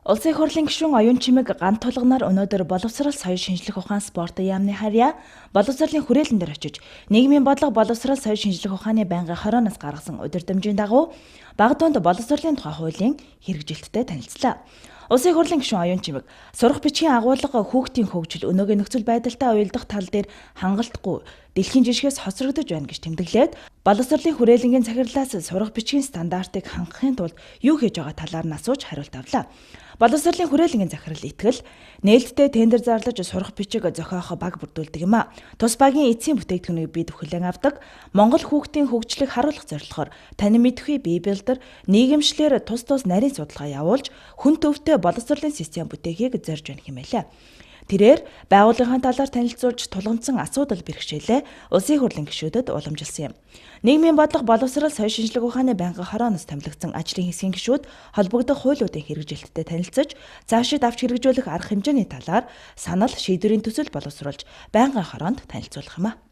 Улсын их хурлын гишүүн оюун чимэг гант тулганаар өнөөдөр боловсрал соёл шинжлэх ухаан спортын яамны харьяа боловсролын хүрээлэн дээр очиж нийгмийн бодлого боловсрал соёл шинжлэх ухааны байнгын хорооноос гаргасан удирдамжийн дагуу бага дунд боловсролын тухай хуулийн хэрэгжилттэй танилцлаа. Улсын их хурлын гишүүн оюун чимэг сурах бичгийн агуулга хүүхдийн хөгжил өнөөгийн нөхцөл байдалтай уялдах тал дээр хангалтгүй дэлхийн жишгээс хоцрогдож байна гэж тэмдэглээд боловсролын хүрээлэнгийн захирлаас сурах бичгийн стандартыг хангахын тулд юу хийж байгаа талаар нь асууж хариулт авлаа. Боловсролын хүрээлэнгийн захирал итгэл нээлттэй тендер зарлаж сурах бичиг зохиох баг бүрдүүлдэг юм а. Тус багийн эцсийн бүтээгдэхүүнийг бид хүлээн авдаг. Монгол хүүхдийн хөгжлийг харуулах зорилгоор танин мэдхүй бие билдер нийгэмшлэр тус нарийн судалгаа явуулж хүн төвтэй боловсролын систем бүтээхийг зорж байна хэмээлээ. Тэрээр байгууллагын талаар танилцуулж тулгамдсан асуудал бэрхшээлээ улсын их хурлын гишүүдэд уламжилсан юм. Нийгмийн бодлого боловсрал соёл шинжлэх ухааны байнгын хорооноос томилогдсон ажлын хэсгийн гишүүд холбогдох хуулиудын хэрэгжилттэй танилцж, цаашид авч хэрэгжүүлэх арга хэмжээний талаар санал шийдвэрийн төсөл боловсруулж байнгын хороонд танилцуулах юм а.